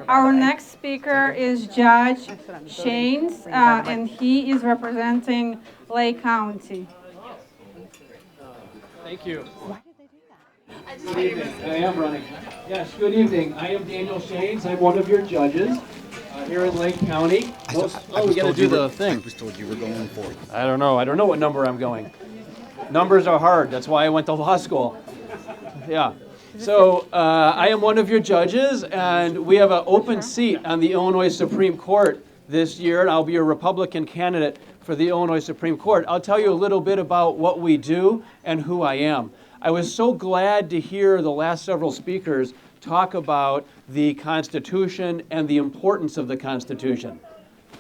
Our next speaker is Judge Shanes, and he is representing Lake County. Thank you. Good evening. I am running. Yes, good evening. I am Daniel Shanes. I'm one of your judges here in Lake County. We got to do the thing. I was told you were going for it. I don't know. I don't know what number I'm going. Numbers are hard. That's why I went to law school. Yeah. So I am one of your judges, and we have an open seat on the Illinois Supreme Court this year, and I'll be a Republican candidate for the Illinois Supreme Court. I'll tell you a little bit about what we do and who I am. I was so glad to hear the last several speakers talk about the Constitution and the importance of the Constitution.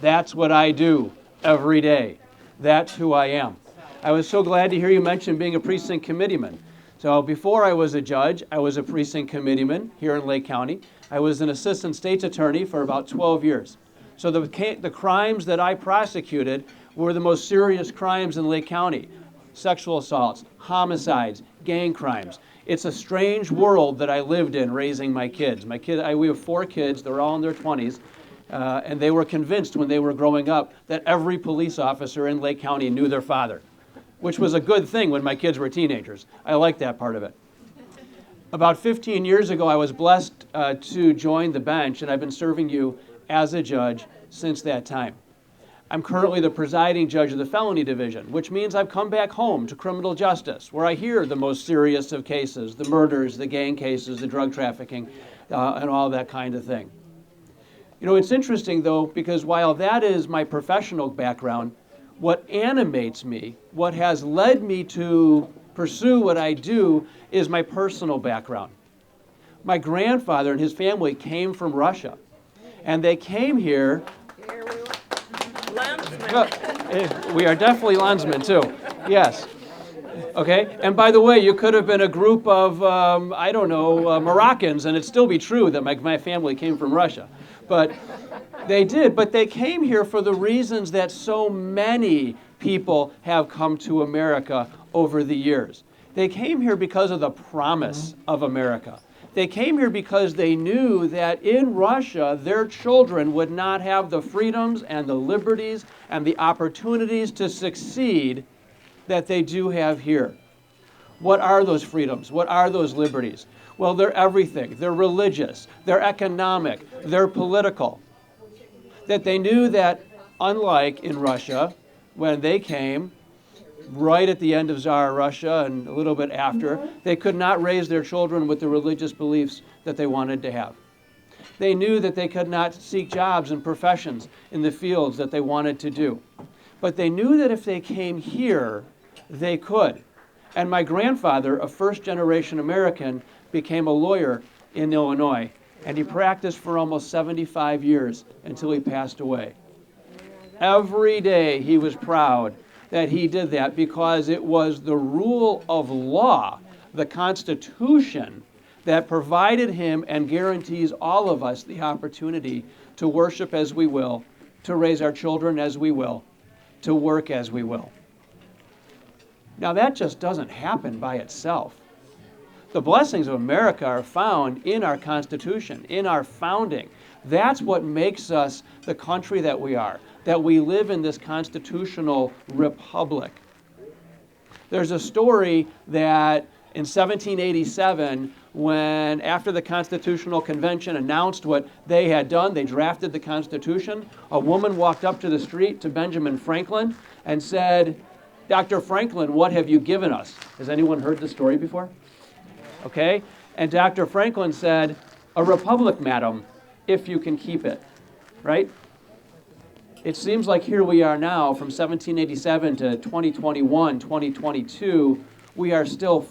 That's what I do every day. That's who I am. I was so glad to hear you mention being a precinct committeeman. So before I was a judge, I was a precinct committeeman here in Lake County. I was an assistant state's attorney for about 12 years. So the crimes that I prosecuted were the most serious crimes in Lake County: sexual assaults, homicides, gang crimes. It's a strange world that I lived in raising my kids. We have 4 kids. They're all in their 20s. And they were convinced when they were growing up that every police officer in Lake County knew their father, which was a good thing when my kids were teenagers. I liked that part of it. About 15 years ago, I was blessed to join the bench, and I've been serving you as a judge since that time. I'm currently the presiding judge of the felony division, which means I've come back home to criminal justice, where I hear the most serious of cases: the murders, the gang cases, the drug trafficking, and all that kind of thing. You know, it's interesting, though, because while that is my professional background, what animates me, what has led me to pursue what I do, is my personal background. My grandfather and his family came from Russia, and they came here. Well, we are definitely Landsmen, too. Yes. Okay? And by the way, you could have been a group of, Moroccans, and it'd still be true that my family came from Russia. But they did. But they came here for the reasons that so many people have come to America over the years. They came here because of the promise of America. They came here because they knew that in Russia, their children would not have the freedoms and the liberties and the opportunities to succeed that they do have here. What are those freedoms? What are those liberties? Well, they're everything. They're religious, they're economic, they're political. That they knew that, unlike in Russia, when they came, right at the end of Tsar Russia and a little bit after, they could not raise their children with the religious beliefs that they wanted to have. They knew that they could not seek jobs and professions in the fields that they wanted to do. But they knew that if they came here, they could. And my grandfather, a first-generation American, became a lawyer in Illinois, and he practiced for almost 75 years until he passed away. Every day he was proud that he did that because it was the rule of law, the Constitution, that provided him and guarantees all of us the opportunity to worship as we will, to raise our children as we will, to work as we will. Now that just doesn't happen by itself. The blessings of America are found in our Constitution, in our founding. That's what makes us the country that we are, that we live in this constitutional republic. There's a story that in 1787, when after the Constitutional Convention announced what they had done, they drafted the Constitution, a woman walked up to the street to Benjamin Franklin and said, "Dr. Franklin, what have you given us?" Has anyone heard this story before? Okay? And Dr. Franklin said, "A republic, madam, if you can keep it." Right? It seems like here we are now, from 1787 to 2021, 2022, we are still fighting